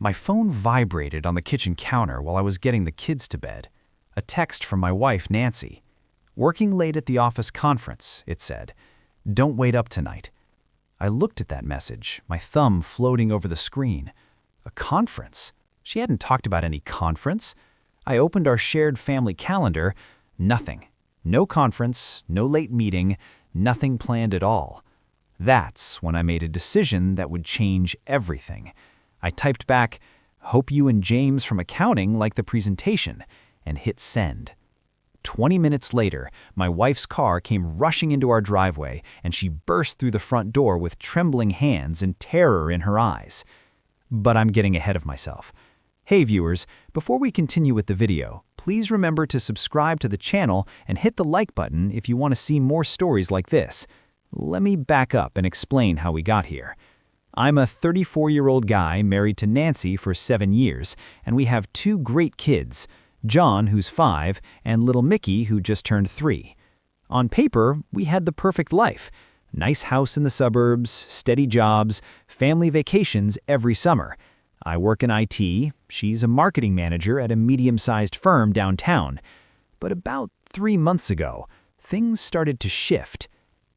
My phone vibrated on the kitchen counter while I was getting the kids to bed. A text from my wife, Nancy. "Working late at the office conference," it said. "Don't wait up tonight." I looked at that message, my thumb floating over the screen. A conference? She hadn't talked about any conference. I opened our shared family calendar. Nothing. No conference, no late meeting, nothing planned at all. That's when I made a decision that would change everything. I typed back, "Hope you and James from accounting like the presentation," and hit send. 20 minutes later, my wife's car came rushing into our driveway, and she burst through the front door with trembling hands and terror in her eyes. But I'm getting ahead of myself. Hey viewers, before we continue with the video, please remember to subscribe to the channel and hit the like button if you want to see more stories like this. Let me back up and explain how we got here. I'm a 34-year-old guy married to Nancy for 7 years, and we have 2 great kids, John, who's 5, and little Mickey, who just turned 3. On paper, we had the perfect life. Nice house in the suburbs, steady jobs, family vacations every summer. I work in IT, she's a marketing manager at a medium-sized firm downtown. But about 3 months ago, things started to shift.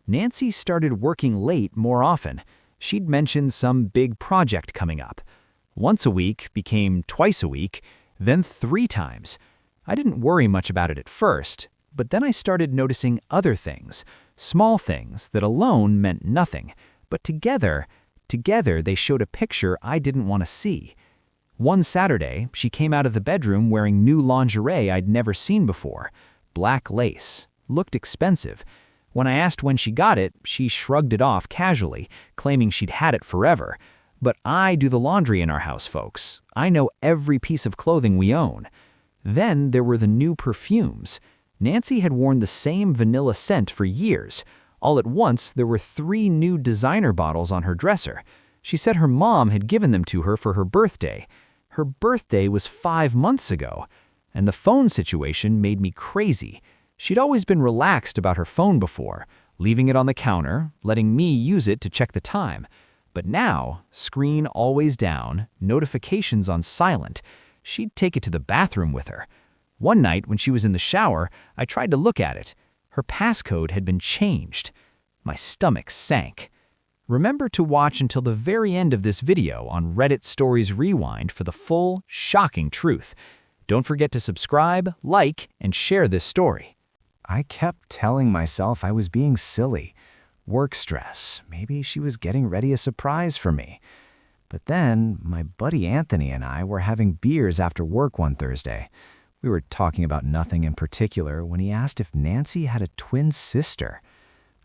Nancy started working late more often. She'd mentioned some big project coming up. Once a week became twice a week, then 3 times. I didn't worry much about it at first, but then I started noticing other things, small things that alone meant nothing, but together they showed a picture I didn't want to see. One Saturday, she came out of the bedroom wearing new lingerie I'd never seen before. Black lace. Looked expensive. When I asked when she got it, she shrugged it off casually, claiming she'd had it forever. But I do the laundry in our house, folks. I know every piece of clothing we own. Then there were the new perfumes. Nancy had worn the same vanilla scent for years. All at once, there were 3 new designer bottles on her dresser. She said her mom had given them to her for her birthday. Her birthday was 5 months ago. And the phone situation made me crazy. She'd always been relaxed about her phone before, leaving it on the counter, letting me use it to check the time. But now, screen always down, notifications on silent. She'd take it to the bathroom with her. One night when she was in the shower, I tried to look at it. Her passcode had been changed. My stomach sank. Remember to watch until the very end of this video on Reddit Stories Rewind for the full, shocking truth. Don't forget to subscribe, like, and share this story. I kept telling myself I was being silly. Work stress. Maybe she was getting ready a surprise for me. But then, my buddy Anthony and I were having beers after work one Thursday. We were talking about nothing in particular when he asked if Nancy had a twin sister.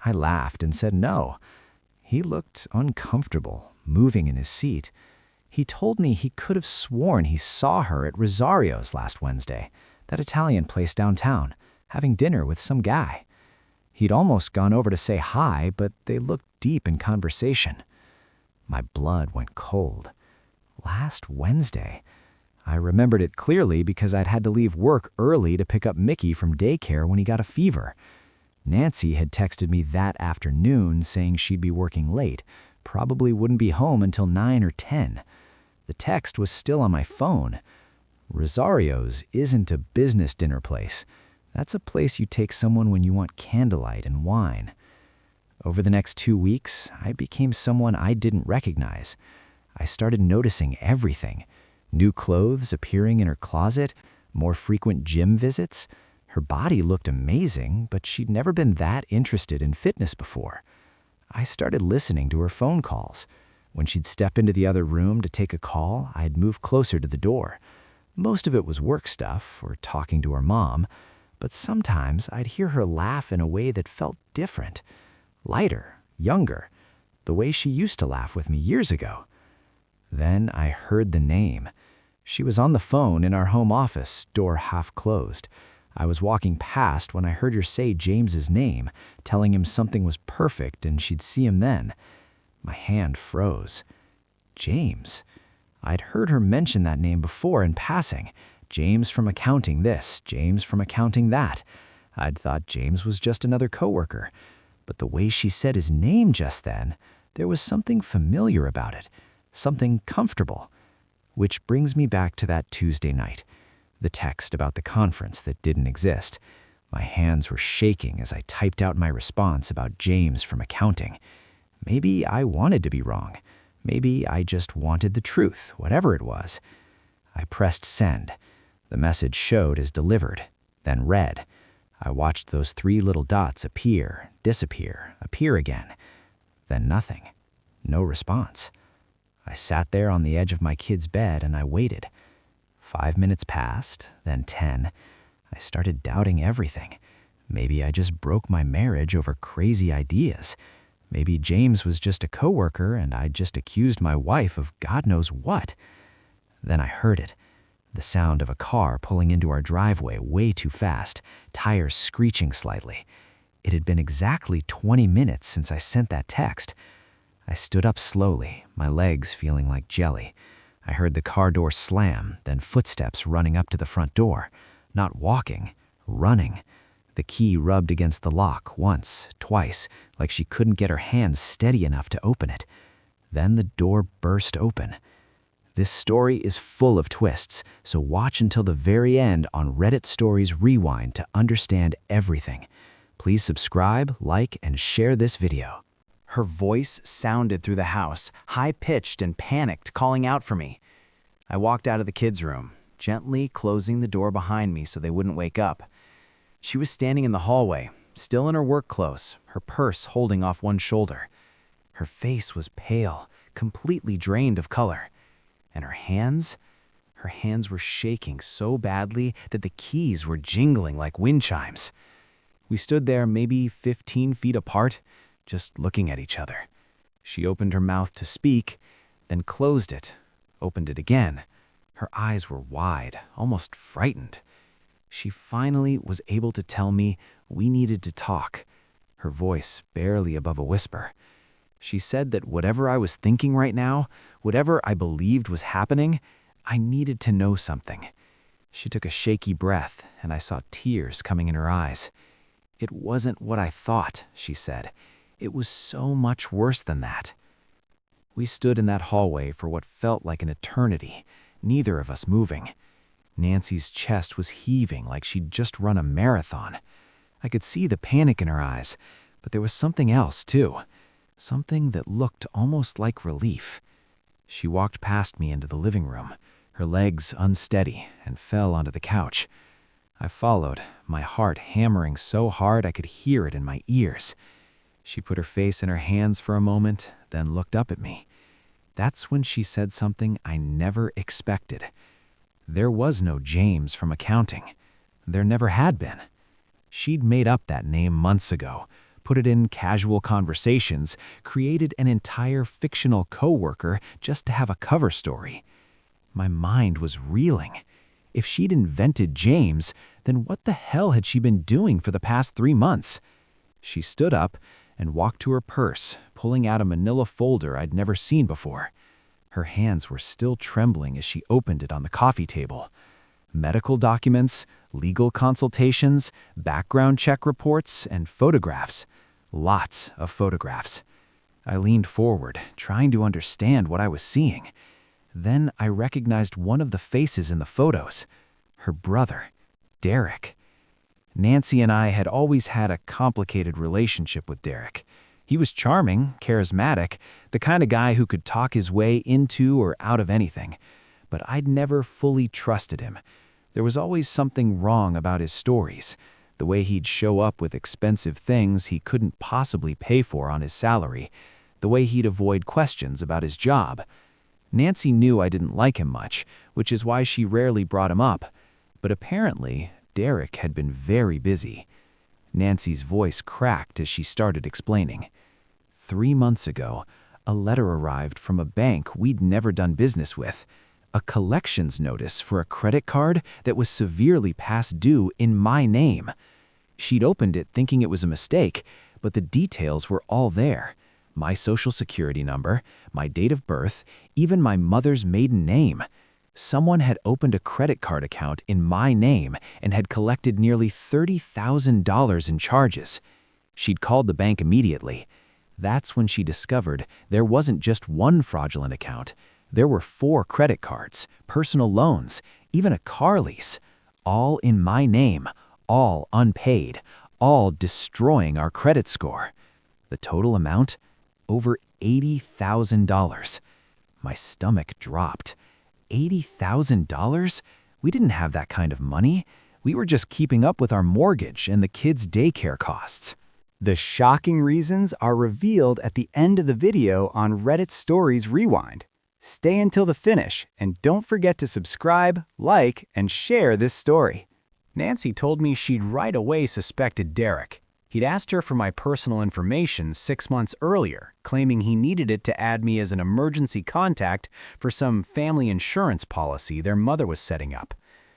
I laughed and said no. He looked uncomfortable, moving in his seat. He told me he could have sworn he saw her at Rosario's last Wednesday, that Italian place downtown, having dinner with some guy. He'd almost gone over to say hi, but they looked deep in conversation. My blood went cold. Last Wednesday. I remembered it clearly because I'd had to leave work early to pick up Mickey from daycare when he got a fever. Nancy had texted me that afternoon saying she'd be working late, probably wouldn't be home until 9 or 10. The text was still on my phone. Rosario's isn't a business dinner place. That's a place you take someone when you want candlelight and wine. Over the next 2 weeks, I became someone I didn't recognize. I started noticing everything. New clothes appearing in her closet, more frequent gym visits. Her body looked amazing, but she'd never been that interested in fitness before. I started listening to her phone calls. When she'd step into the other room to take a call, I'd move closer to the door. Most of it was work stuff or talking to her mom, but sometimes I'd hear her laugh in a way that felt different. Lighter, younger, the way she used to laugh with me years ago. Then I heard the name. She was on the phone in our home office, door half closed. I was walking past when I heard her say James's name, telling him something was perfect and she'd see him then. My hand froze. James. I'd heard her mention that name before in passing. James from accounting this, James from accounting that. I'd thought James was just another coworker. But the way she said his name just then, there was something familiar about it, something comfortable. Which brings me back to that Tuesday night. The text about the conference that didn't exist. My hands were shaking as I typed out my response about James from accounting. Maybe I wanted to be wrong. Maybe I just wanted the truth, whatever it was. I pressed send. The message showed as delivered, then read. I watched those 3 little dots appear, disappear, appear again. Then nothing. No response. I sat there on the edge of my kid's bed and I waited. 5 minutes passed, then 10. I started doubting everything. Maybe I just broke my marriage over crazy ideas. Maybe James was just a coworker and I just accused my wife of God knows what. Then I heard it. The sound of a car pulling into our driveway way too fast, tires screeching slightly. It had been exactly 20 minutes since I sent that text. I stood up slowly, my legs feeling like jelly. I heard the car door slam, then footsteps running up to the front door. Not walking, running. The key rubbed against the lock once, twice, like she couldn't get her hands steady enough to open it. Then the door burst open. This story is full of twists, so watch until the very end on Reddit Stories Rewind to understand everything. Please subscribe, like, and share this video. Her voice sounded through the house, high-pitched and panicked, calling out for me. I walked out of the kids' room, gently closing the door behind me so they wouldn't wake up. She was standing in the hallway, still in her work clothes, her purse holding off one shoulder. Her face was pale, completely drained of color. And her hands were shaking so badly that the keys were jingling like wind chimes. We stood there maybe 15 feet apart, just looking at each other. She opened her mouth to speak, then closed it, opened it again. Her eyes were wide, almost frightened. She finally was able to tell me we needed to talk, her voice barely above a whisper. She said that whatever I was thinking right now, whatever I believed was happening, I needed to know something. She took a shaky breath, and I saw tears coming in her eyes. It wasn't what I thought, she said. It was so much worse than that. We stood in that hallway for what felt like an eternity, neither of us moving. Nancy's chest was heaving like she'd just run a marathon. I could see the panic in her eyes, but there was something else, too. Something that looked almost like relief. She walked past me into the living room, her legs unsteady, and fell onto the couch. I followed, my heart hammering so hard I could hear it in my ears. She put her face in her hands for a moment, then looked up at me. That's when she said something I never expected. There was no James from accounting. There never had been. She'd made up that name months ago, put it in casual conversations, created an entire fictional coworker just to have a cover story. My mind was reeling. If she'd invented James, then what the hell had she been doing for the past 3 months? She stood up and walked to her purse, pulling out a manila folder I'd never seen before. Her hands were still trembling as she opened it on the coffee table. Medical documents, legal consultations, background check reports, and photographs. Lots of photographs. I leaned forward, trying to understand what I was seeing. Then I recognized one of the faces in the photos. Her brother, Derek. Nancy and I had always had a complicated relationship with Derek. He was charming, charismatic, the kind of guy who could talk his way into or out of anything. But I'd never fully trusted him. There was always something wrong about his stories. The way he'd show up with expensive things he couldn't possibly pay for on his salary. The way he'd avoid questions about his job. Nancy knew I didn't like him much, which is why she rarely brought him up. But apparently, Derek had been very busy. Nancy's voice cracked as she started explaining. 3 months ago, a letter arrived from a bank we'd never done business with. A collections notice for a credit card that was severely past due in my name. She'd opened it thinking it was a mistake, but the details were all there. My social security number, my date of birth, even my mother's maiden name. Someone had opened a credit card account in my name and had collected nearly $30,000 in charges. She'd called the bank immediately. That's when she discovered there wasn't just one fraudulent account. There were 4 credit cards, personal loans, even a car lease, all in my name, all unpaid, all destroying our credit score. The total amount? Over $80,000. My stomach dropped. $80,000? We didn't have that kind of money. We were just keeping up with our mortgage and the kids' daycare costs. The shocking reasons are revealed at the end of the video on Reddit Stories Rewind. Stay until the finish, and don't forget to subscribe, like, and share this story. Nancy told me she'd right away suspected Derek. He'd asked her for my personal information 6 months earlier, claiming he needed it to add me as an emergency contact for some family insurance policy their mother was setting up.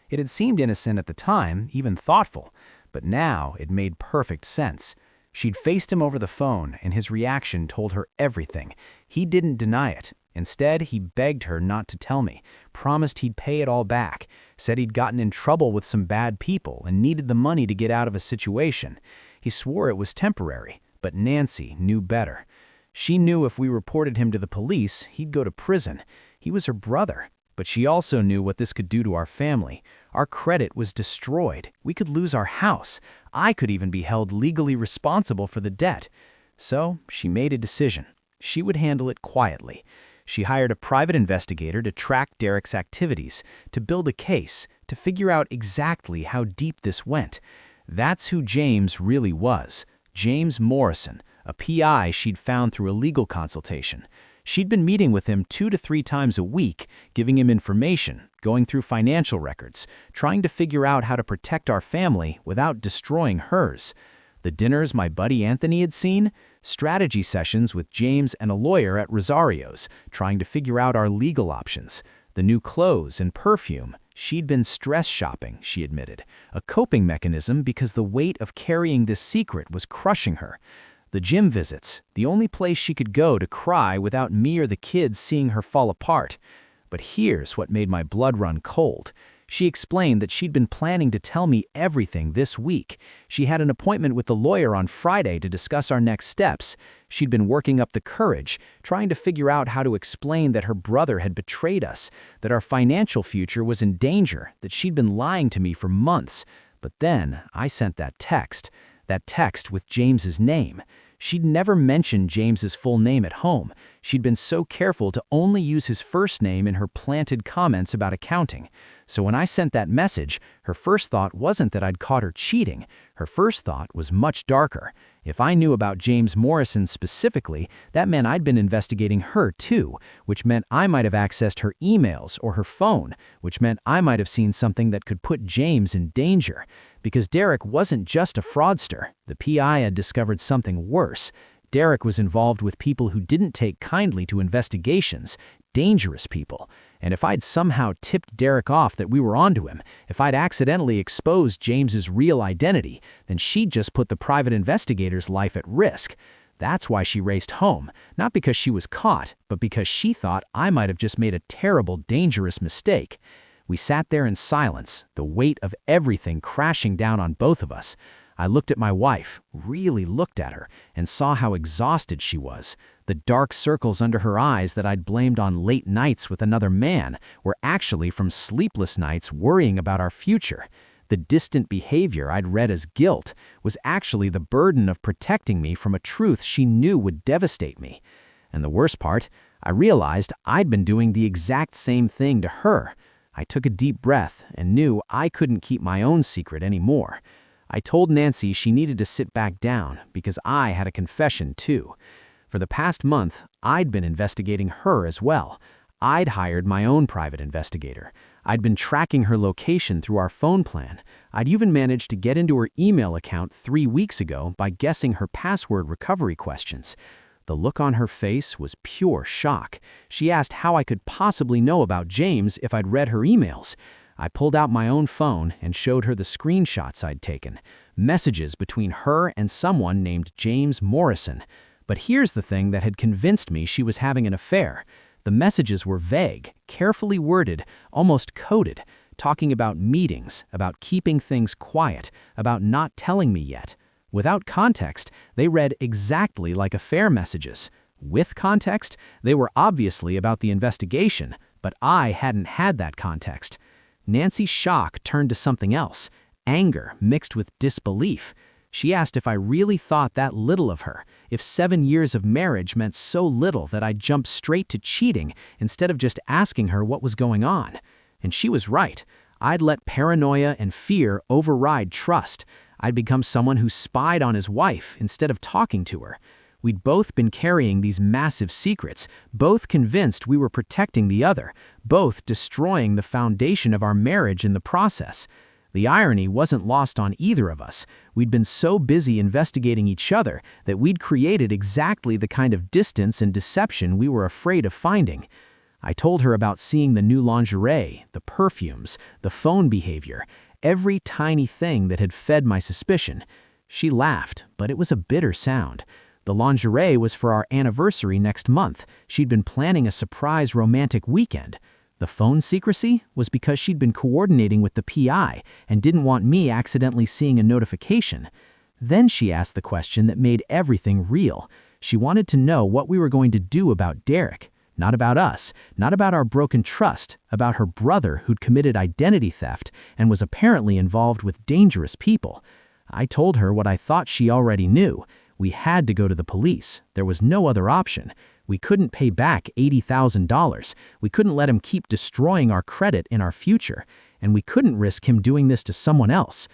It had seemed innocent at the time, even thoughtful, but now it made perfect sense. She'd faced him over the phone, and his reaction told her everything. He didn't deny it. Instead, he begged her not to tell me, promised he'd pay it all back, said he'd gotten in trouble with some bad people and needed the money to get out of a situation. He swore it was temporary, but Nancy knew better. She knew if we reported him to the police, he'd go to prison. He was her brother, but she also knew what this could do to our family. Our credit was destroyed. We could lose our house. I could even be held legally responsible for the debt. So she made a decision. She would handle it quietly. She hired a private investigator to track Derek's activities, to build a case, to figure out exactly how deep this went. That's who James really was. James Morrison, a PI she'd found through a legal consultation. She'd been meeting with him 2 to 3 times a week, giving him information, going through financial records, trying to figure out how to protect our family without destroying hers. The dinners my buddy Anthony had seen? Strategy sessions with James and a lawyer at Rosario's, trying to figure out our legal options. The new clothes and perfume. She'd been stress shopping, she admitted. A coping mechanism because the weight of carrying this secret was crushing her. The gym visits, the only place she could go to cry without me or the kids seeing her fall apart. But here's what made my blood run cold. She explained that she'd been planning to tell me everything this week. She had an appointment with the lawyer on Friday to discuss our next steps. She'd been working up the courage, trying to figure out how to explain that her brother had betrayed us, that our financial future was in danger, that she'd been lying to me for months. But then I sent that text with James's name. She'd never mentioned James's full name at home. She'd been so careful to only use his first name in her planted comments about accounting. So when I sent that message, her first thought wasn't that I'd caught her cheating. Her first thought was much darker. If I knew about James Morrison specifically, that meant I'd been investigating her too, which meant I might have accessed her emails or her phone, which meant I might have seen something that could put James in danger. Because Derek wasn't just a fraudster. The PI had discovered something worse. Derek was involved with people who didn't take kindly to investigations, dangerous people. And if I'd somehow tipped Derek off that we were onto him, if I'd accidentally exposed James's real identity, then she'd just put the private investigator's life at risk. That's why she raced home, not because she was caught, but because she thought I might have just made a terrible, dangerous mistake. We sat there in silence, the weight of everything crashing down on both of us. I looked at my wife, really looked at her, and saw how exhausted she was. The dark circles under her eyes that I'd blamed on late nights with another man were actually from sleepless nights worrying about our future. The distant behavior I'd read as guilt was actually the burden of protecting me from a truth she knew would devastate me. And the worst part, I realized I'd been doing the exact same thing to her. I took a deep breath and knew I couldn't keep my own secret anymore. I told Nancy she needed to sit back down because I had a confession too. For the past month, I'd been investigating her as well. I'd hired my own private investigator. I'd been tracking her location through our phone plan. I'd even managed to get into her email account 3 weeks ago by guessing her password recovery questions. The look on her face was pure shock. She asked how I could possibly know about James if I'd read her emails. I pulled out my own phone and showed her the screenshots I'd taken, messages between her and someone named James Morrison. But here's the thing that had convinced me she was having an affair. The messages were vague, carefully worded, almost coded, talking about meetings, about keeping things quiet, about not telling me yet. Without context, they read exactly like affair messages. With context, they were obviously about the investigation, but I hadn't had that context. Nancy's shock turned to something else, anger mixed with disbelief. She asked if I really thought that little of her, if 7 years of marriage meant so little that I'd jump straight to cheating instead of just asking her what was going on. And she was right. I'd let paranoia and fear override trust. I'd become someone who spied on his wife instead of talking to her. We'd both been carrying these massive secrets, both convinced we were protecting the other, both destroying the foundation of our marriage in the process. The irony wasn't lost on either of us. We'd been so busy investigating each other that we'd created exactly the kind of distance and deception we were afraid of finding. I told her about seeing the new lingerie, the perfumes, the phone behavior, every tiny thing that had fed my suspicion. She laughed, but it was a bitter sound. The lingerie was for our anniversary next month. She'd been planning a surprise romantic weekend. The phone secrecy was because she'd been coordinating with the PI and didn't want me accidentally seeing a notification. Then she asked the question that made everything real. She wanted to know what we were going to do about Derek. Not about us, not about our broken trust, about her brother who'd committed identity theft and was apparently involved with dangerous people. I told her what I thought she already knew. We had to go to the police. There was no other option. We couldn't pay back $80,000. We couldn't let him keep destroying our credit in our future. And we couldn't risk him doing this to someone else.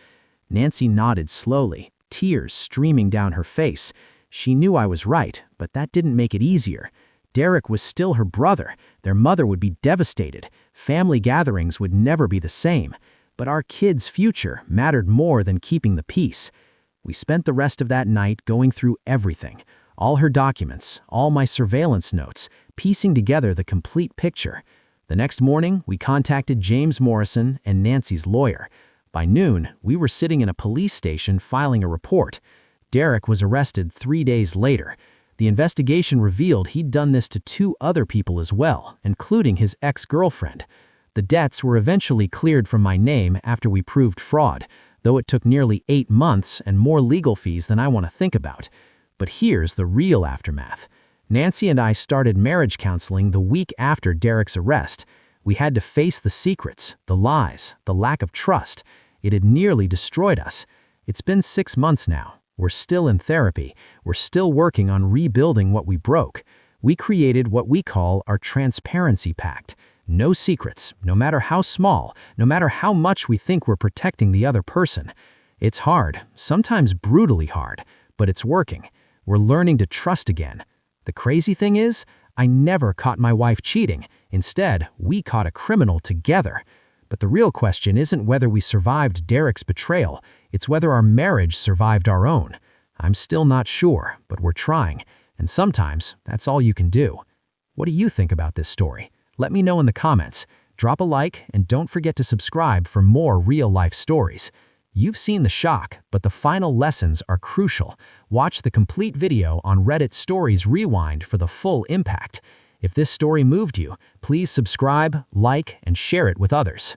Nancy nodded slowly, tears streaming down her face. She knew I was right, but that didn't make it easier. Derek was still her brother. Their mother would be devastated. Family gatherings would never be the same. But our kids' future mattered more than keeping the peace. We spent the rest of that night going through everything. All her documents, all my surveillance notes, piecing together the complete picture. The next morning, we contacted James Morrison and Nancy's lawyer. By noon, we were sitting in a police station filing a report. Derek was arrested 3 days later. The investigation revealed he'd done this to 2 other people as well, including his ex-girlfriend. The debts were eventually cleared from my name after we proved fraud, though it took nearly 8 months and more legal fees than I want to think about. But here's the real aftermath. Nancy and I started marriage counseling the week after Derek's arrest. We had to face the secrets, the lies, the lack of trust. It had nearly destroyed us. It's been 6 months now. We're still in therapy. We're still working on rebuilding what we broke. We created what we call our transparency pact. No secrets, no matter how small, no matter how much we think we're protecting the other person. It's hard, sometimes brutally hard, but it's working. We're learning to trust again. The crazy thing is, I never caught my wife cheating. Instead, we caught a criminal together. But the real question isn't whether we survived Derek's betrayal, it's whether our marriage survived our own. I'm still not sure, but we're trying. And sometimes, that's all you can do. What do you think about this story? Let me know in the comments. Drop a like and don't forget to subscribe for more real-life stories. You've seen the shock, but the final lessons are crucial. Watch the complete video on Reddit Stories Rewind for the full impact. If this story moved you, please subscribe, like, and share it with others.